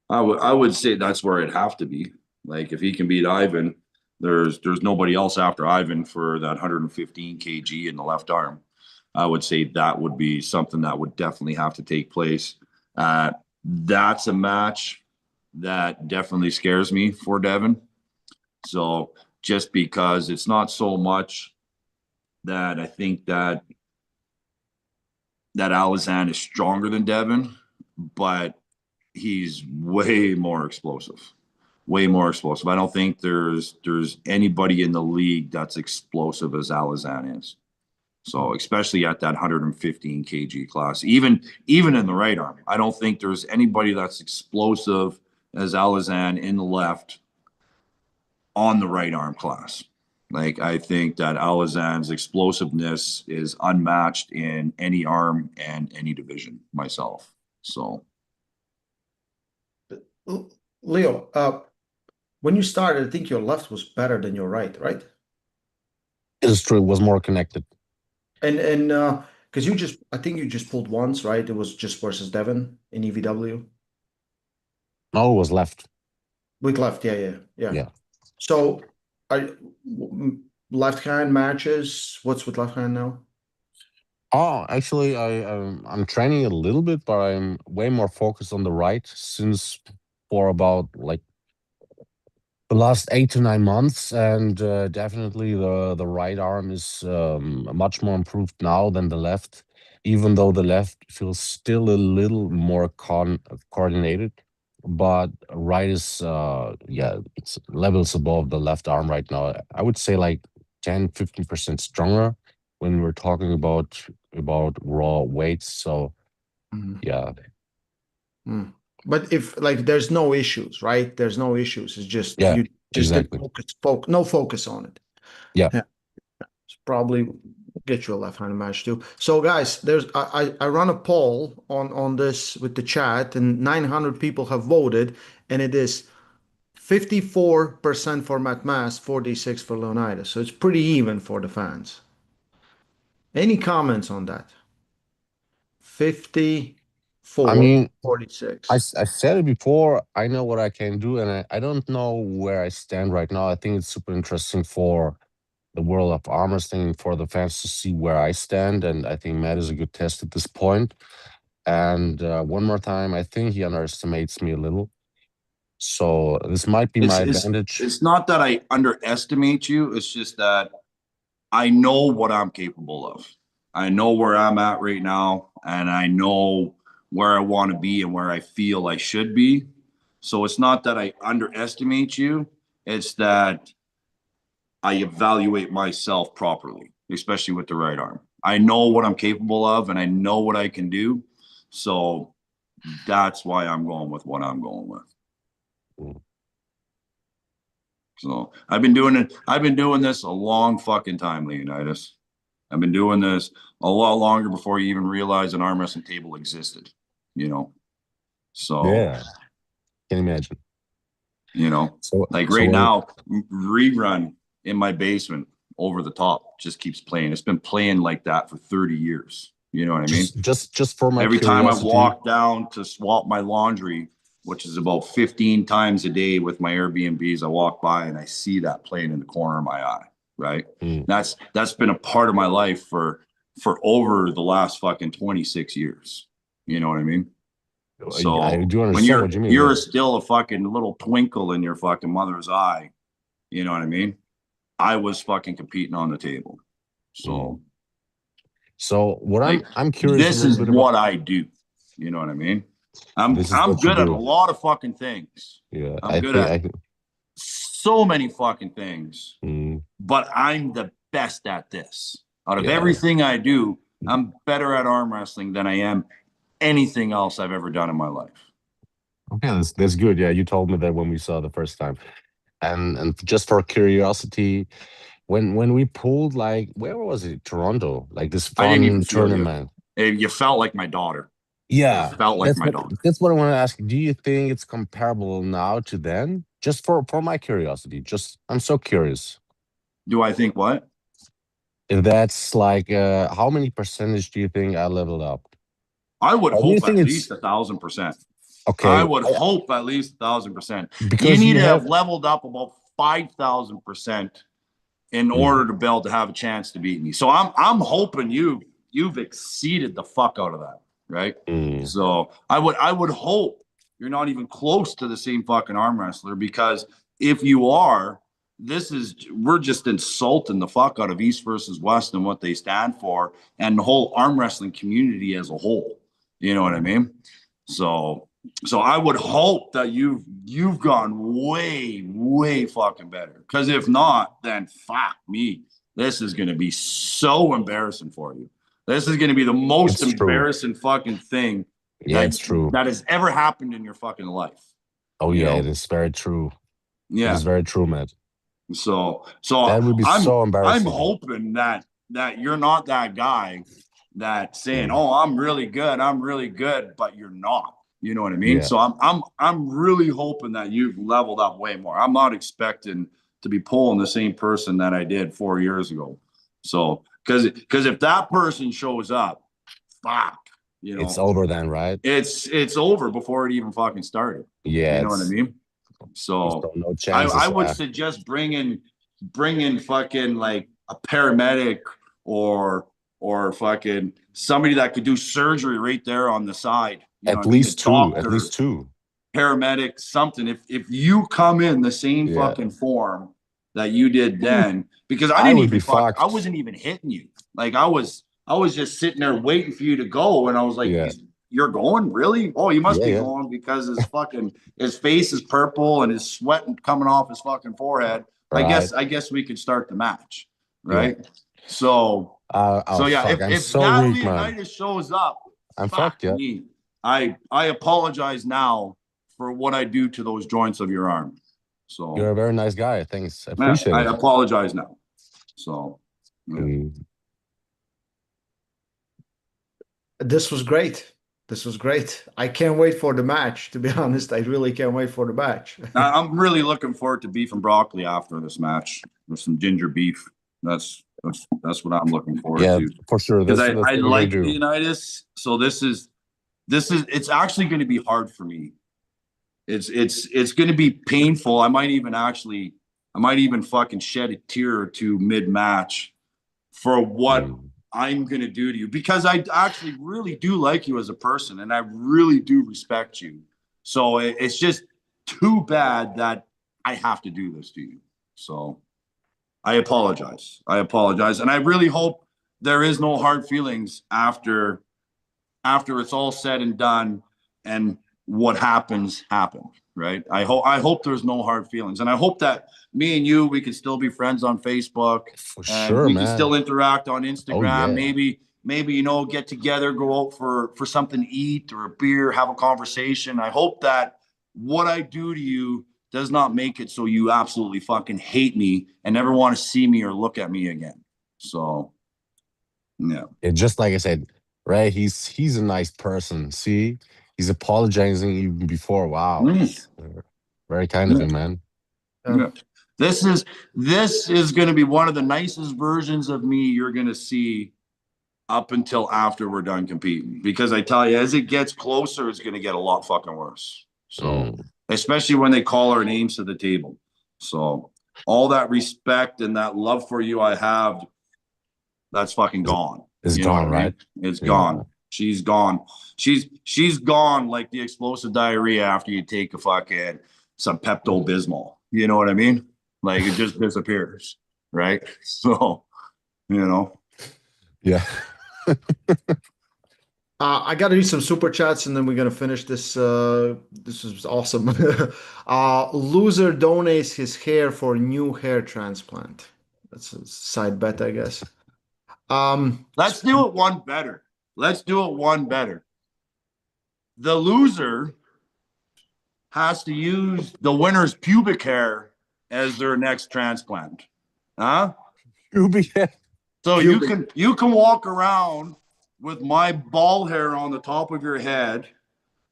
I would say that's where it'd have to be. Like if he can beat Ivan, there's nobody else after Ivan for that 115 kg in the left arm. I would say that would be something that would definitely have to take place. That's a match that definitely scares me for Devin. So just because it's not so much that I think that Alizan is stronger than Devin, but he's way more explosive. Way more explosive. I don't think there's anybody in the league that's explosive as Alizan is. So especially at that 115 kg class, even in the right arm, I don't think there's anybody that's explosive as Alizan in the left on the right arm class. Like I think that Alizan's explosiveness is unmatched in any arm and any division myself. So Leo, when you started, I think your left was better than your right? It is true. It was more connected. And because I think you just pulled once, right? It was just versus Devin in EVW. No, it was left. With left, yeah. Yeah. So, left hand matches. What's with left hand now? Oh, actually, I'm training a little bit, but I'm way more focused on the right since for about like the last 8 to 9 months, and definitely the right arm is much more improved now than the left, even though the left feels still a little more coordinated, but right is it's levels above the left arm right now. I would say like 10-15% stronger when we're talking about raw weights. So yeah. But if like there's no issues, right? There's no issues. It's just Yeah, you just exactly. didn't no focus on it. Yeah. It's probably get you a left-handed match too. So guys, I run a poll on this with the chat, and 900 people have voted, and it is 54% for Matt Mass, 46 for Leonidas. So it's pretty even for the fans. Any comments on that? 54, I mean, 46. I said it before. I know what I can do, and I don't know where I stand right now. I think it's super interesting for the world of arm wrestling, for the fans to see where I stand, and I think Matt is a good test at this point. And one more time, I think he underestimates me a little. So this might be my advantage. It's not that I underestimate you. It's just that I know what I'm capable of. I know where I'm at right now, and I know where I want to be and where I feel I should be. So it's not that I underestimate you. It's that I evaluate myself properly, especially with the right arm. I know what I'm capable of, and I know what I can do. So that's why I'm going with what I'm going with. So I've been doing it. I've been doing this a long fucking time, Leonidas. I've been doing this a lot longer before you even realized an arm wrestling table existed, you know? So, Yeah, can imagine. you know, So like right now, Rerun in my basement over the top just keeps playing. It's been playing like that for 30 years. You know what I mean? Just for my Every time I curiosity, walk down to swap my laundry, which is about 15 times a day with my Airbnbs, I walk by and I see that playing in the corner of my eye. Right. That's been a part of my life for over the last fucking 26 years. You know what I mean? So I do understand when what you mean. you're still a fucking little twinkle in your fucking mother's eye, you know what I mean? I was fucking competing on the table. So what like, I'm curious this a little is bit what about. I do. You know what I mean? I'm This is what you good at a do. lot of fucking things. Yeah, I'm good at so many fucking things, but I'm the best at this. Out of everything I do, I'm better at arm wrestling than I am anything else I've ever done in my life. Okay, that's good. Yeah, you told me that when we saw the first time. And just for curiosity, when we pulled, like, where was it? Toronto, like this I didn't even fun feel tournament. you felt like my daughter. Yeah, It felt like my daughter. that's what I want to ask. Do you think it's comparable now to then? Just for my curiosity. Just I'm so curious. Do I think what? If that's like how many percentage do you think I leveled up? I would Or do you hope think at it's least 1,000%. okay? I would hope at least 1,000%. Because You need you to have have leveled up about 5,000% in order to be able to have a chance to beat me. So I'm hoping you've exceeded the fuck out of that, right? So I would hope you're not even close to the same fucking arm wrestler, because if you are, we're just insulting the fuck out of East versus West and what they stand for, and the whole arm wrestling community as a whole. You know what I mean? So I would hope that you've gone way fucking better. Because if not, then fuck me. This is gonna be so embarrassing for you. This is gonna be the most embarrassing fucking thing that has ever happened in your fucking life. Oh yeah, it is very true. Yeah, it is very true, Matt. So that would be so embarrassing. I'm hoping that you're not that guy that's saying, "Oh, I'm really good," but you're not. You know what I mean? Yeah. So I'm really hoping that you've leveled up way more. I'm not expecting to be pulling the same person that I did 4 years ago. So because if that person shows up, fuck, you know, it's over then, right? It's over before it even fucking started. Yeah, you know what I mean? So no chances. I would suggest bring in fucking like a paramedic or fucking somebody that could do surgery right there on the side. At least two. Paramedic, something. If you come in the same fucking form that you did then, because I wasn't even hitting you. Like I was just sitting there waiting for you to go, and I was like, "You're going, really? Oh, you must be going because his face is purple and his sweat coming off his fucking forehead." Right. I guess we could start the match, right? Yeah. So yeah, if that Leonidas shows up, I'm fucked. Yeah, I apologize now for what I do to those joints of your arm. So you're a very nice guy. Thanks. I appreciate it. I apologize now. So this was great. This was great. I can't wait for the match, to be honest. I really can't wait for the match. I'm really looking forward to beef and broccoli after this match with some ginger beef. That's what I'm looking forward Yeah, to. for sure. Because That's I what we're gonna like do. Leonidas, so this is it's actually going to be hard for me. It's going to be painful. I might even fucking shed a tear or two mid match for what I'm going to do to you, because I actually really do like you as a person and I really do respect you. So it's just too bad that I have to do this to you. So I apologize. And I really hope there is no hard feelings after it's all said and done and what happens, right? I hope there's no hard feelings. And I hope that me and you, we can still be friends on Facebook, For and sure, we can man. still interact on Oh Instagram. yeah. Maybe, get together, go out for something to eat or a beer, have a conversation. I hope that what I do to you does not make it so you absolutely fucking hate me and never want to see me or look at me again. So, yeah. Just like I said, right? He's a nice person. See, he's apologizing even before. Wow, very kind of him, man. Yeah. This is going to be one of the nicest versions of me you're going to see up until after we're done competing. Because I tell you, as it gets closer, it's going to get a lot fucking worse. So, especially when they call our names to the table. So, all that respect and that love for you I have, that's fucking gone. It's You know gone, what I mean? right? It's Yeah. gone. She's gone. She's gone like the explosive diarrhea after you take a fucking some Pepto-Bismol. You know what I mean? Like it just disappears, right? So, Yeah. I got to read some super chats and then we're gonna finish this. This is awesome. Loser donates his hair for new hair transplant. That's a side bet, I guess. Let's do it one better. The loser has to use the winner's pubic hair as their next transplant. Huh? So you can walk around with my ball hair on the top of your head,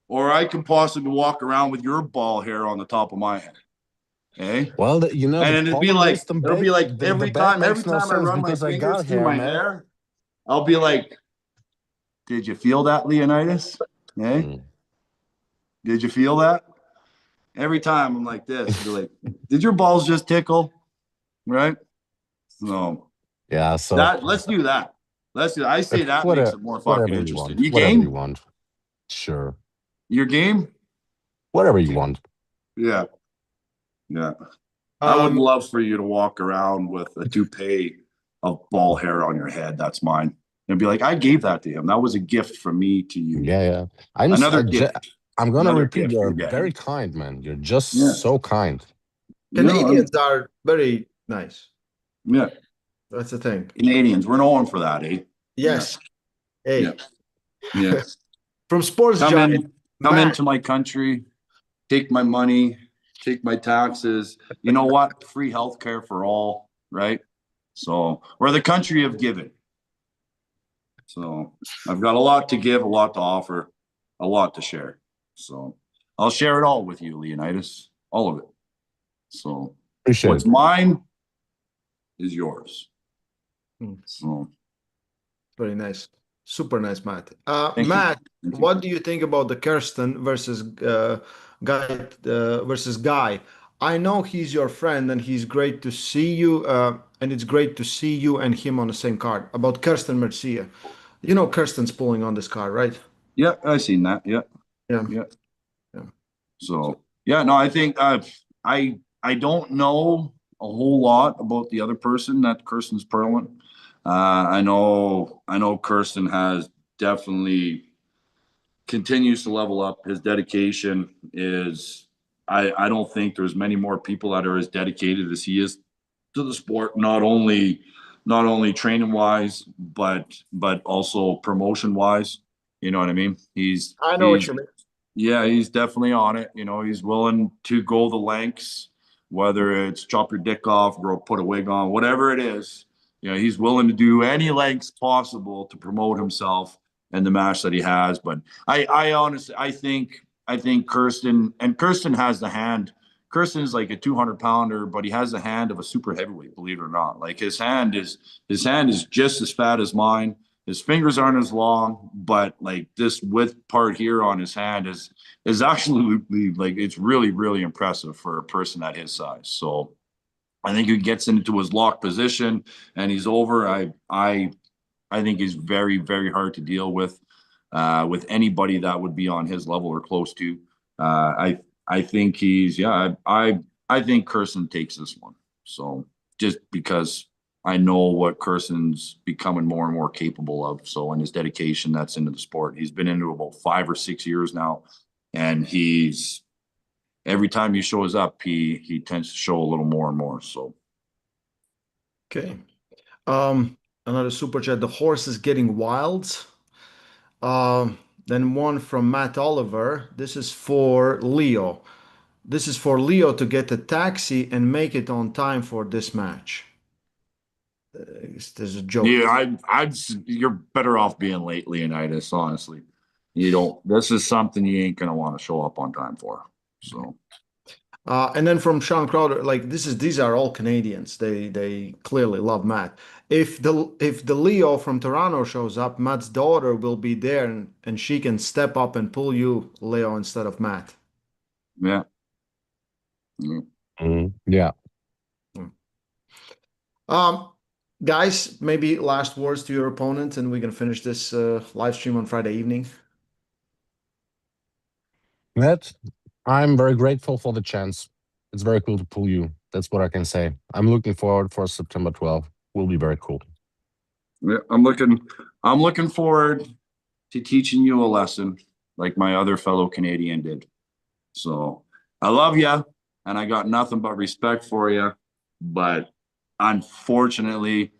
or I can possibly walk around with your ball hair on the top of my head. Okay. Well, the And it'll be problem is like the bet every makes no time I sense run my because I fingers got through hair, my man. hair, I'll be like, did you feel that, Leonidas? Okay. Did you feel that? Every time I'm like this, be like, did your balls just tickle? Right? No. Yeah. So Let's do that. I say that makes it more fucking whatever you interesting. want. You Whatever you game? want. Sure. Your game? Whatever you want. Yeah. Yeah. I would love for you to walk around with a toupee of ball hair on your head. That's mine. And be like, I gave that to him. That was a gift from me to you. Yeah. Another gift. I'm gonna Another repeat. gift You're you're getting. very kind, man. You're just Yeah. so kind. Canadians are very nice. Yeah. That's the thing. Canadians, we're known for that, eh? Yes. Yeah. Hey. Yeah. Yeah. From Sports Giant. Come into my country, take my money, take my taxes. You know what? Free healthcare for all, right? So we're the country of giving. So I've got a lot to give, a lot to offer, a lot to share. So I'll share it all with you, Leonidas, all of it. So Appreciate what's it. mine is yours. So very nice. Super nice, Matt. Thank Matt, you. what do you think about the Kirsten versus Guy? I know he's your friend and he's great to see you, and it's great to see you and him on the same card. About Kirsten Mercia. You know Kirsten's pulling on this card, right? Yeah, I seen that. Yeah. Yeah. Yeah. So yeah, no, I think I don't know a whole lot about the other person that Kirsten's purling. I know Kirsten has definitely continues to level up. His dedication is I don't think there's many more people that are as dedicated as he is to the sport, not only training wise, but also promotion wise. You know what I mean? I know what you mean. Yeah, he's definitely on it. He's willing to go the lengths, whether it's chop your dick off, or put a wig on, whatever it is. He's willing to do any lengths possible to promote himself and the match that he has. But I honestly, I think Kirsten has the hand. Kirsten is like a 200-pounder, but he has the hand of a super heavyweight, believe it or not. Like his hand is just as fat as mine. His fingers aren't as long, but like this width part here on his hand is actually like, it's really, really impressive for a person at his size. So I think he gets into his locked position and he's over. I think he's very, very hard to deal with anybody that would be on his level or close to. I think he's, yeah, I think Kirsten takes this one. So just because I know what Kirsten's becoming more and more capable of. So, and his dedication that's into the sport, he's been into about 5 or 6 years now, and he's, every time he shows up, he tends to show a little more and more. So, Okay. Another super chat. The horse is getting wild. Then one from Matt Oliver. This is for Leo. This is for Leo to get a taxi and make it on time for this match. There's a joke. yeah, you're better off being late, Leonidas. Honestly, you don't. This is something you ain't gonna want to show up on time for. So. And then from Sean Crowder, like these are all Canadians. They clearly love Matt. If the Leo from Toronto shows up, Matt's daughter will be there and she can step up and pull you, Leo, instead of Matt. Yeah. Yeah. Yeah. Guys, maybe last words to your opponent, and we can finish this live stream on Friday evening. Matt, I'm very grateful for the chance. It's very cool to pull you. That's what I can say. I'm looking forward for September 12th. Will be very cool. Yeah, I'm looking forward to teaching you a lesson like my other fellow Canadian did. So I love you and I got nothing but respect for you, but unfortunately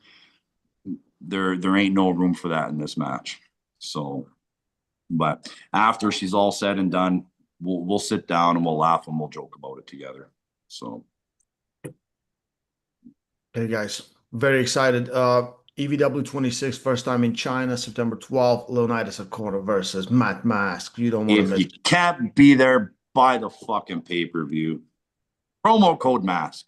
there ain't no room for that in this match. So, but after she's all said and done, we'll sit down and we'll laugh and we'll joke about it together. So, hey guys, very excited. EVW 26, first time in China, September 12th. Leonidas Arkona versus Matt Mask. You don't want to if miss. you can't be there, buy the fucking pay-per-view. Promo code mask.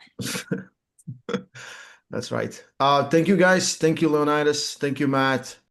That's right. Thank you guys. Thank you, Leonidas. Thank you, Matt.